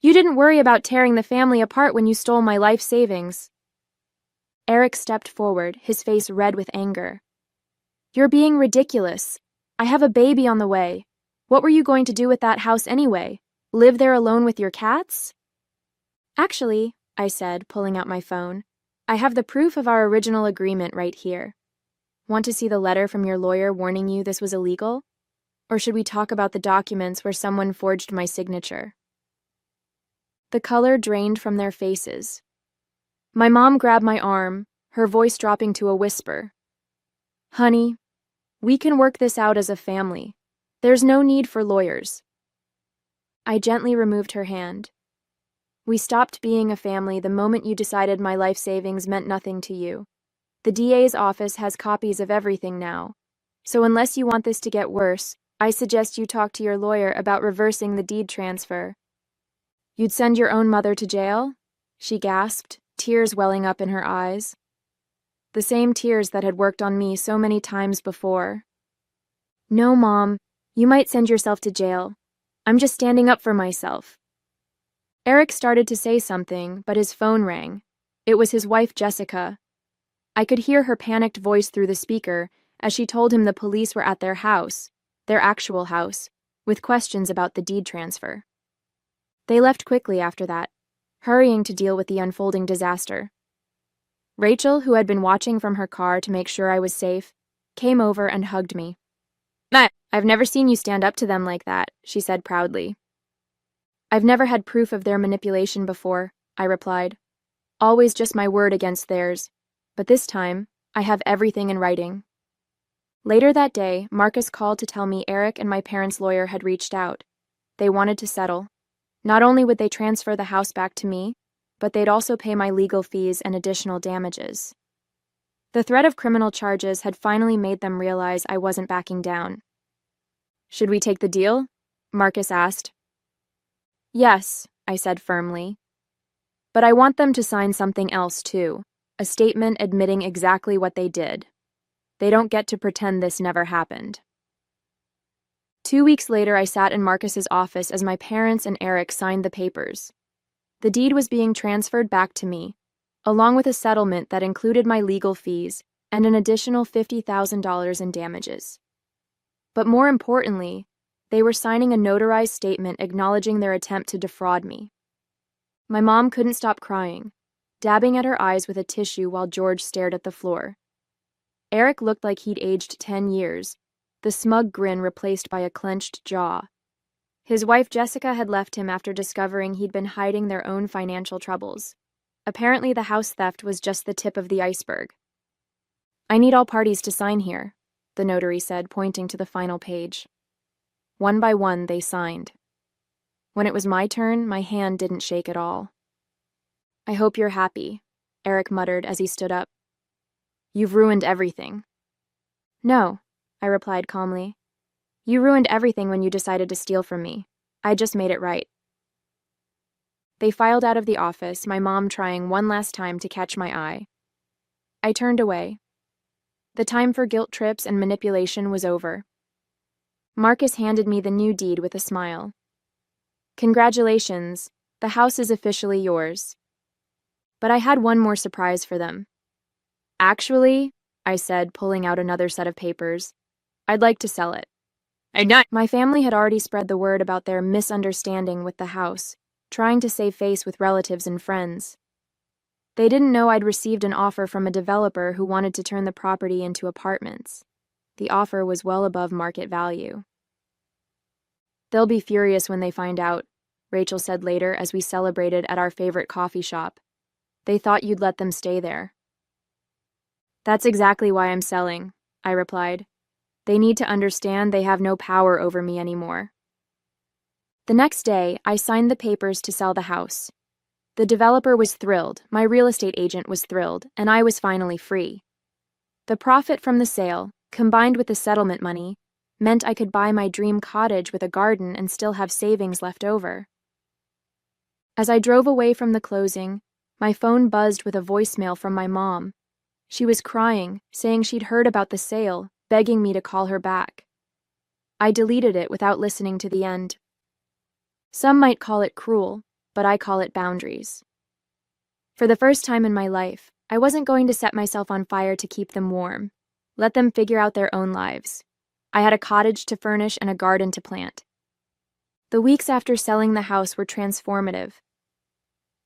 B: You didn't worry about tearing the family apart when you stole my life savings. Eric stepped forward, his face red with anger. You're being ridiculous. I have a baby on the way. What were you going to do with that house anyway? Live there alone with your cats? Actually, I said, pulling out my phone, I have the proof of our original agreement right here. Want to see the letter from your lawyer warning you this was illegal? Or should we talk about the documents where someone forged my signature? The color drained from their faces. My mom grabbed my arm, her voice dropping to a whisper. Honey, we can work this out as a family. There's no need for lawyers. I gently removed her hand. We stopped being a family the moment you decided my life savings meant nothing to you. The DA's office has copies of everything now. So unless you want this to get worse, I suggest you talk to your lawyer about reversing the deed transfer. You'd send your own mother to jail? She gasped, tears welling up in her eyes. The same tears that had worked on me so many times before. No, Mom, you might send yourself to jail. I'm just standing up for myself. Eric started to say something, but his phone rang. It was his wife, Jessica. I could hear her panicked voice through the speaker as she told him the police were at their house, their actual house, with questions about the deed transfer. They left quickly after that, hurrying to deal with the unfolding disaster. Rachel, who had been watching from her car to make sure I was safe, came over and hugged me. I've never seen you stand up to them like that, she said proudly. I've never had proof of their manipulation before, I replied. Always just my word against theirs. But this time, I have everything in writing. Later that day, Marcus called to tell me Eric and my parents' lawyer had reached out. They wanted to settle. Not only would they transfer the house back to me, but they'd also pay my legal fees and additional damages. The threat of criminal charges had finally made them realize I wasn't backing down. "Should we take the deal?" Marcus asked. "Yes," I said firmly. "But I want them to sign something else too, a statement admitting exactly what they did. They don't get to pretend this never happened." 2 weeks later, I sat in Marcus's office as my parents and Eric signed the papers. The deed was being transferred back to me, along with a settlement that included my legal fees and an additional $50,000 in damages. But more importantly, they were signing a notarized statement acknowledging their attempt to defraud me. My mom couldn't stop crying, dabbing at her eyes with a tissue while George stared at the floor. Eric looked like he'd aged 10 years, the smug grin replaced by a clenched jaw. His wife Jessica had left him after discovering he'd been hiding their own financial troubles. Apparently, the house theft was just the tip of the iceberg. "I need all parties to sign here," the notary said, pointing to the final page. One by one, they signed. When it was my turn, my hand didn't shake at all. "I hope you're happy," Eric muttered as he stood up. "You've ruined everything." "No," I replied calmly. "You ruined everything when you decided to steal from me. I just made it right." They filed out of the office, my mom trying one last time to catch my eye. I turned away. The time for guilt trips and manipulation was over. Marcus handed me the new deed with a smile. "Congratulations, the house is officially yours." But I had one more surprise for them. "Actually," I said, pulling out another set of papers, "I'd like to sell it." My family had already spread the word about their misunderstanding with the house, trying to save face with relatives and friends. They didn't know I'd received an offer from a developer who wanted to turn the property into apartments. The offer was well above market value. "They'll be furious when they find out," Rachel said later as we celebrated at our favorite coffee shop. "They thought you'd let them stay there." "That's exactly why I'm selling," I replied. "They need to understand they have no power over me anymore." The next day, I signed the papers to sell the house. The developer was thrilled, my real estate agent was thrilled, and I was finally free. The profit from the sale, combined with the settlement money, meant I could buy my dream cottage with a garden and still have savings left over. As I drove away from the closing, my phone buzzed with a voicemail from my mom. She was crying, saying she'd heard about the sale, begging me to call her back. I deleted it without listening to the end. Some might call it cruel, but I call it boundaries. For the first time in my life, I wasn't going to set myself on fire to keep them warm. Let them figure out their own lives. I had a cottage to furnish and a garden to plant. The weeks after selling the house were transformative.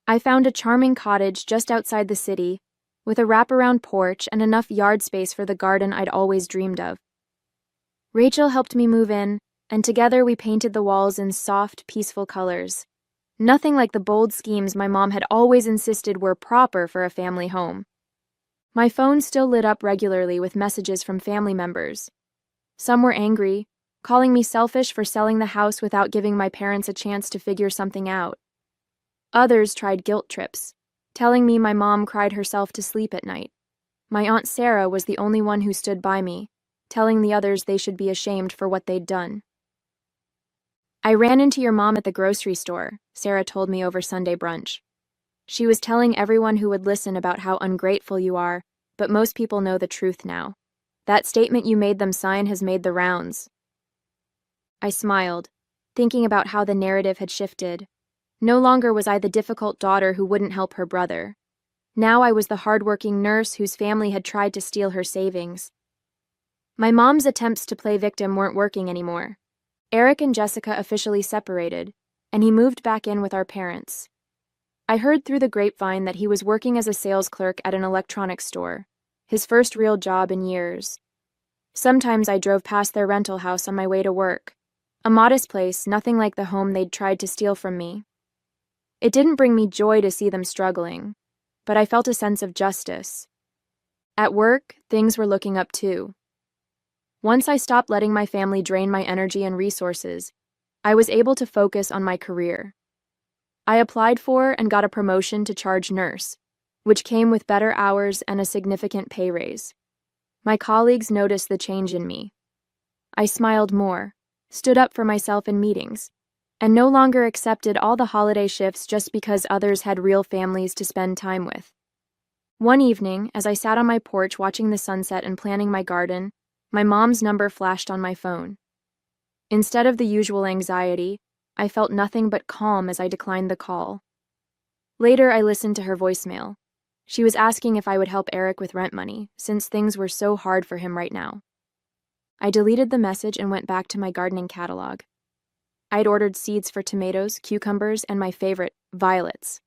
B: I found a charming cottage just outside the city, with a wraparound porch and enough yard space for the garden I'd always dreamed of. Rachel helped me move in, and together we painted the walls in soft, peaceful colors. Nothing like the bold schemes my mom had always insisted were proper for a family home. My phone still lit up regularly with messages from family members. Some were angry, calling me selfish for selling the house without giving my parents a chance to figure something out. Others tried guilt trips, telling me my mom cried herself to sleep at night. My Aunt Sarah was the only one who stood by me, telling the others they should be ashamed for what they'd done. "I ran into your mom at the grocery store," Sarah told me over Sunday brunch. "She was telling everyone who would listen about how ungrateful you are, but most people know the truth now. That statement you made them sign has made the rounds." I smiled, thinking about how the narrative had shifted. No longer was I the difficult daughter who wouldn't help her brother. Now I was the hardworking nurse whose family had tried to steal her savings. My mom's attempts to play victim weren't working anymore. Eric and Jessica officially separated, and he moved back in with our parents. I heard through the grapevine that he was working as a sales clerk at an electronics store, his first real job in years. Sometimes I drove past their rental house on my way to work, a modest place, nothing like the home they'd tried to steal from me. It didn't bring me joy to see them struggling, but I felt a sense of justice. At work, things were looking up too. Once I stopped letting my family drain my energy and resources, I was able to focus on my career. I applied for and got a promotion to charge nurse, which came with better hours and a significant pay raise. My colleagues noticed the change in me. I smiled more, stood up for myself in meetings, and no longer accepted all the holiday shifts just because others had real families to spend time with. One evening, as I sat on my porch watching the sunset and planning my garden, my mom's number flashed on my phone. Instead of the usual anxiety, I felt nothing but calm as I declined the call. Later, I listened to her voicemail. She was asking if I would help Eric with rent money, since things were so hard for him right now. I deleted the message and went back to my gardening catalog. I'd ordered seeds for tomatoes, cucumbers, and my favorite, violets.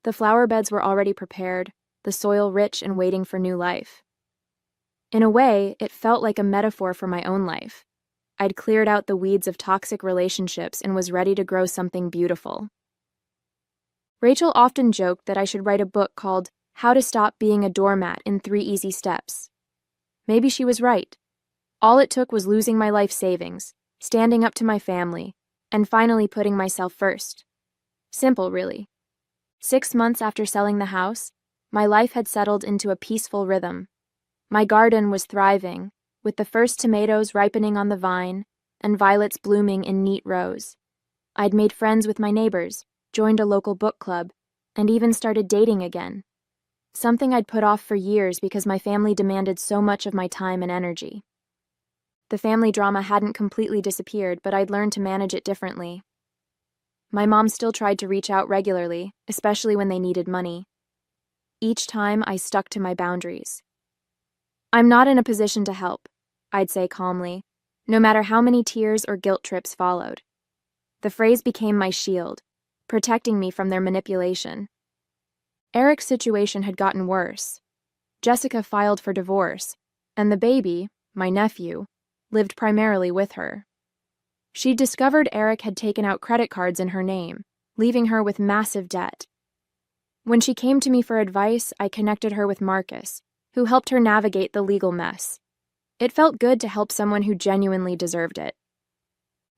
B: The flower beds were already prepared, the soil rich and waiting for new life. In a way, it felt like a metaphor for my own life. I'd cleared out the weeds of toxic relationships and was ready to grow something beautiful. Rachel often joked that I should write a book called How to Stop Being a Doormat in 3 Easy Steps. Maybe she was right. All it took was losing my life savings, standing up to my family, and finally putting myself first. Simple, really. 6 months after selling the house, my life had settled into a peaceful rhythm. My garden was thriving, with the first tomatoes ripening on the vine and violets blooming in neat rows. I'd made friends with my neighbors, joined a local book club, and even started dating again. Something I'd put off for years because my family demanded so much of my time and energy. The family drama hadn't completely disappeared, but I'd learned to manage it differently. My mom still tried to reach out regularly, especially when they needed money. Each time, I stuck to my boundaries. "I'm not in a position to help," I'd say calmly, no matter how many tears or guilt trips followed. The phrase became my shield, protecting me from their manipulation. Eric's situation had gotten worse. Jessica filed for divorce, and the baby, my nephew, lived primarily with her. She'd discovered Eric had taken out credit cards in her name, leaving her with massive debt. When she came to me for advice, I connected her with Marcus, who helped her navigate the legal mess. It felt good to help someone who genuinely deserved it.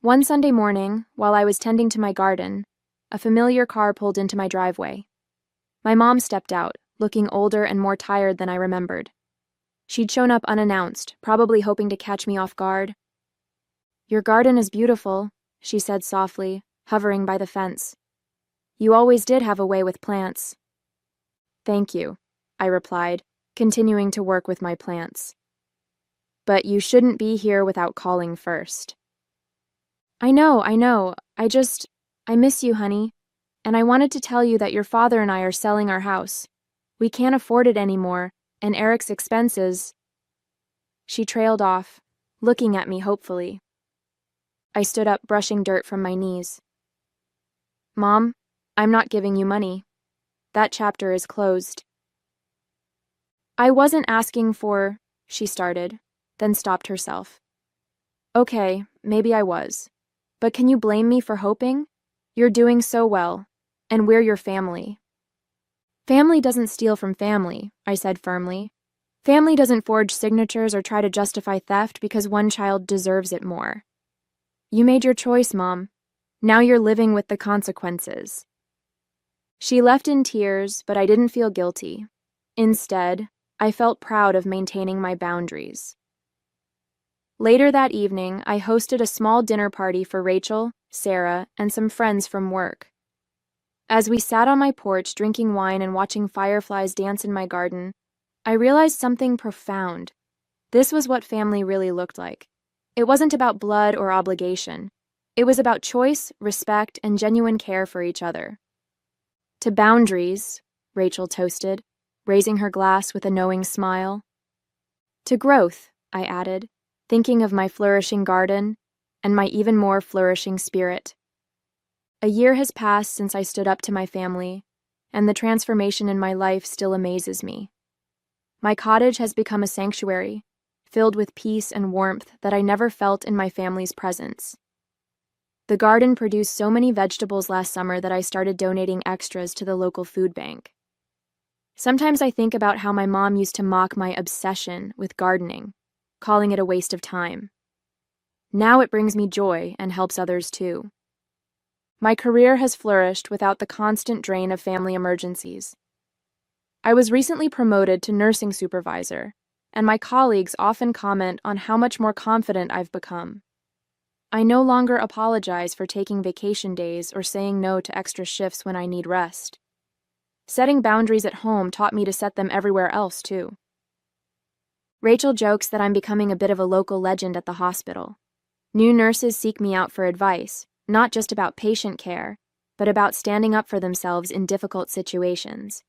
B: One Sunday morning, while I was tending to my garden, a familiar car pulled into my driveway. My mom stepped out, looking older and more tired than I remembered. She'd shown up unannounced, probably hoping to catch me off guard. "Your garden is beautiful," she said softly, hovering by the fence. "You always did have a way with plants." "Thank you," I replied, continuing to work with my plants. "But you shouldn't be here without calling first." I know. I miss you, honey. And I wanted to tell you that your father and I are selling our house. We can't afford it anymore, and Eric's expenses." She trailed off, looking at me hopefully. I stood up, brushing dirt from my knees. "Mom, I'm not giving you money. That chapter is closed." "I wasn't asking for," she started, then stopped herself. "Okay, maybe I was. But can you blame me for hoping? You're doing so well, and we're your family." "Family doesn't steal from family," I said firmly. "Family doesn't forge signatures or try to justify theft because one child deserves it more. You made your choice, Mom. Now you're living with the consequences." She left in tears, but I didn't feel guilty. Instead, I felt proud of maintaining my boundaries. Later that evening, I hosted a small dinner party for Rachel, Sarah, and some friends from work. As we sat on my porch drinking wine and watching fireflies dance in my garden, I realized something profound. This was what family really looked like. It wasn't about blood or obligation. It was about choice, respect, and genuine care for each other. "To boundaries," Rachel toasted, raising her glass with a knowing smile. "To growth," I added, thinking of my flourishing garden and my even more flourishing spirit. A year has passed since I stood up to my family, and the transformation in my life still amazes me. My cottage has become a sanctuary, filled with peace and warmth that I never felt in my family's presence. The garden produced so many vegetables last summer that I started donating extras to the local food bank. Sometimes I think about how my mom used to mock my obsession with gardening, calling it a waste of time. Now it brings me joy and helps others too. My career has flourished without the constant drain of family emergencies. I was recently promoted to nursing supervisor, and my colleagues often comment on how much more confident I've become. I no longer apologize for taking vacation days or saying no to extra shifts when I need rest. Setting boundaries at home taught me to set them everywhere else, too. Rachel jokes that I'm becoming a bit of a local legend at the hospital. New nurses seek me out for advice, not just about patient care, but about standing up for themselves in difficult situations.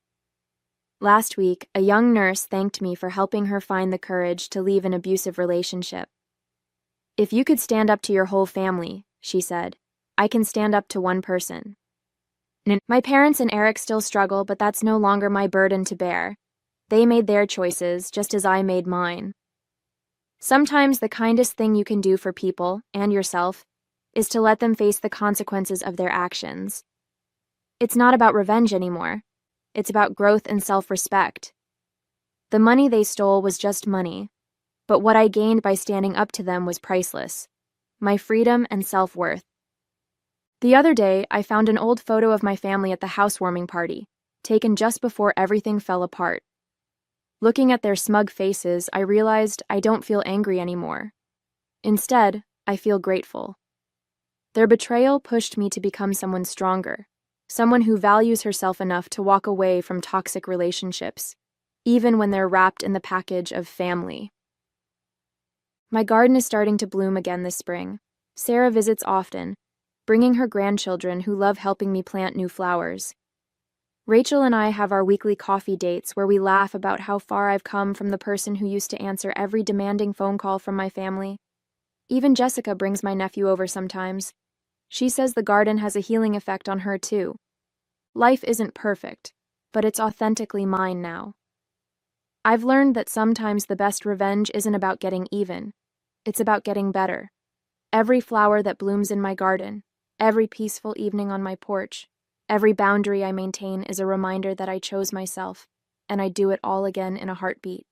B: Last week, a young nurse thanked me for helping her find the courage to leave an abusive relationship. "If you could stand up to your whole family," she said, "I can stand up to one person." My parents and Eric still struggle, but that's no longer my burden to bear. They made their choices, just as I made mine. Sometimes the kindest thing you can do for people, and yourself, is to let them face the consequences of their actions. It's not about revenge anymore. It's about growth and self-respect. The money they stole was just money, but what I gained by standing up to them was priceless. My freedom and self-worth. The other day, I found an old photo of my family at the housewarming party, taken just before everything fell apart. Looking at their smug faces, I realized I don't feel angry anymore. Instead, I feel grateful. Their betrayal pushed me to become someone stronger, someone who values herself enough to walk away from toxic relationships, even when they're wrapped in the package of family. My garden is starting to bloom again this spring. Sarah visits often, bringing her grandchildren who love helping me plant new flowers. Rachel and I have our weekly coffee dates where we laugh about how far I've come from the person who used to answer every demanding phone call from my family. Even Jessica brings my nephew over sometimes. She says the garden has a healing effect on her too. Life isn't perfect, but it's authentically mine now. I've learned that sometimes the best revenge isn't about getting even. It's about getting better. Every flower that blooms in my garden, every peaceful evening on my porch, every boundary I maintain is a reminder that I chose myself, and I do it all again in a heartbeat.